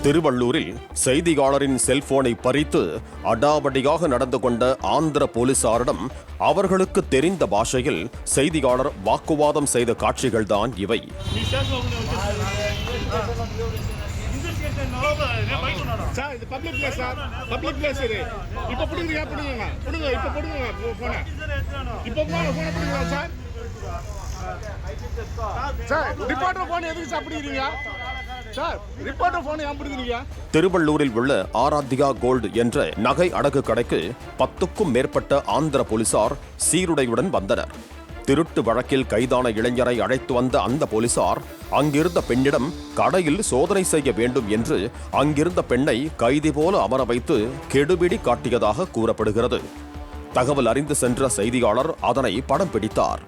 திருவள்ளூரில் செய்தியாளரின் செல்போனை பறித்து அடாவடியாக நடந்து கொண்ட ஆந்திர போலீசாரிடம் அவர்களுக்கு தெரிந்த பாஷையில் செய்தியாளர் வாக்குவாதம் செய்த காட்சிகள்தான் இவை. திருவள்ளூரில் உள்ள ஆராத்யா கோல்டு என்ற நகை அடகு கடைக்கு 10க்கும் மேற்பட்ட ஆந்திர போலீசார் சீருடையுடன் வந்தனர். திருட்டு வழக்கில் கைதான இளைஞரை அழைத்து வந்த அந்த போலீசார் அங்கிருந்த பெண்ணிடம் கடையில் சோதனை செய்ய வேண்டும் என்று அங்கிருந்த பெண்ணை கைதி போல அமர வைத்து கெடுபிடி காட்டியதாக கூறப்படுகிறது. தகவல் அறிந்து சென்ற செய்தியாளர் அதனை படம் பிடித்தார்.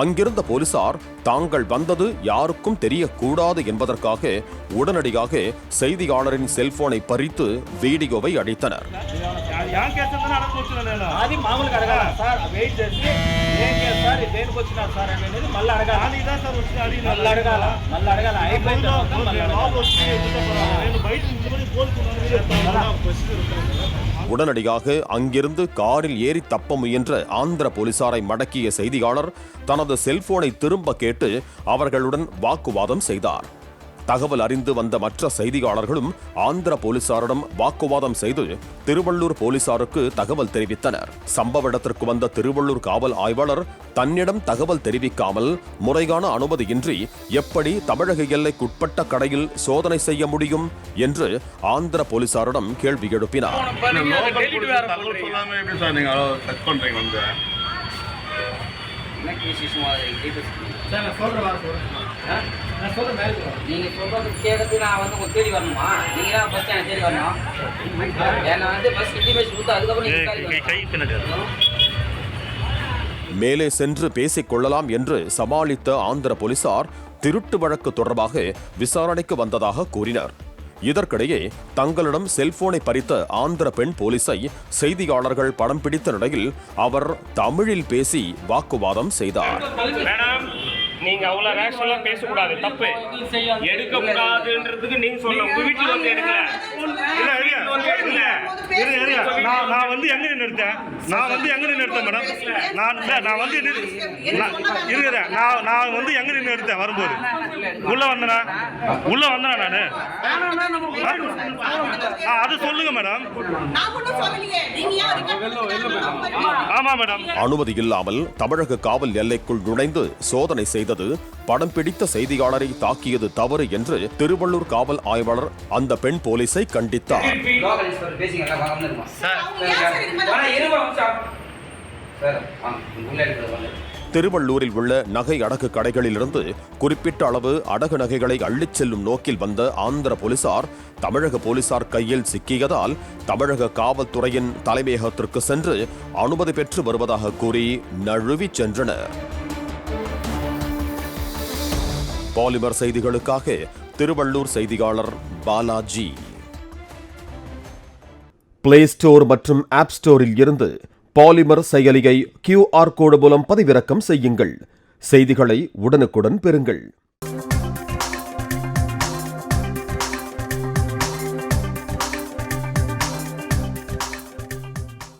அங்கிருந்த போலீசார் தாங்கள் வந்தது யாருக்கும் தெரியக்கூடாது என்பதற்காக உடனடியாக செய்தியாளரின் செல்போனை பறித்து வீடியோவை அடித்தனர். உடனடியாக அங்கிருந்து காரில் ஏறி தப்ப முயன்ற ஆந்திர போலீசாரை மடக்கிய செய்தியாளர் தனது செல்போனை திரும்ப கேட்டு அவர்களுடன் வாக்குவாதம் செய்தார். தகவல் அறிந்து வந்த மற்ற செய்தியாளர்களும் ஆந்திர போலீசாரிடம் வாக்குவாதம் செய்து திருவள்ளூர் போலீசாருக்கு தகவல் தெரிவித்தனர். சம்பவ இடத்திற்கு வந்த திருவள்ளூர் காவல் ஆய்வாளர் தன்னிடம் தகவல் தெரிவிக்காமல் முறையான அனுமதியின்றி எப்படி தமிழக எல்லைக்குட்பட்ட கடையில் சோதனை செய்ய முடியும் என்று ஆந்திர போலீசாரிடம் கேள்வி எழுப்பினார். நீங்க சொல்றது கேட்கறது நான் வந்து உங்க தேடி வரணுமா? நீங்க தான் ஃபர்ஸ்ட் எனக்கு தேடி வரணும். என்ன வந்து ஃபர்ஸ்ட் இன்டிமேஷன் கொடுத்து அதுக்கப்புறம் மேலே சென்று பேசிக் கொள்ளலாம் என்று சமாளித்த ஆந்திர போலீசார் திருட்டு வழக்கு தொடர்பாக விசாரணைக்கு வந்ததாக கூறினர். இதற்கிடையே தங்களிடம் செல்போனை பறித்த ஆந்திர பெண் போலீஸை செய்தியாளர்கள் படம் பிடித்த நிலையில் அவர் தமிழில் பேசி வாக்குவாதம் செய்தார். நீங்க அவ்வளவு ரேஷனலா பேசக்கூடாது, தப்பு எடுக்க கூடாதுன்றதுக்கு நீங்க சொல்ல உங்க வீட்டுல வந்து எடுக்கல. நான் வந்து எங்க நிறுத்தேன் மேடம். நான் வந்து இருக்கிறேன். நான் வந்து எங்க நிறுத்தேன் வரும்போது உள்ள வந்தனா நானு அது சொல்லுங்க மேடம். ஆமா மேடம். அனுமதி இல்லாமல் தமிழக காவல் எல்லைக்குள் நுழைந்து சோதனை செய்தது, படம் பிடித்த செய்தியாளரை தாக்கியது தவறு என்று திருவள்ளூர் காவல் ஆய்வாளர் அந்த பெண் போலீஸை கண்டித்தார். திருவள்ளூரில் உள்ள நகை அடகு கடைகளிலிருந்து குறிப்பிட்ட அளவு அடகு நகைகளை அள்ளிச் செல்லும் நோக்கில் வந்த ஆந்திர போலீசார் தமிழக போலீசார் கையில் சிக்கியதால் தமிழக காவல்துறையின் தலைமையகத்திற்கு சென்று அனுமதி பெற்று வருவதாக கூறி நழுவி சென்றனர். பாலிமர் செய்திகளுக்காக திருவள்ளூர் செய்தியாளர் பாலாஜி. பிளே ஸ்டோர் மற்றும் ஆப் ஸ்டோரில் இருந்து பாலிமர் செயலியை QR கோடு மூலம் பதிவிறக்கம் செய்யுங்கள். செய்திகளை உடனுக்குடன் பெறுங்கள்.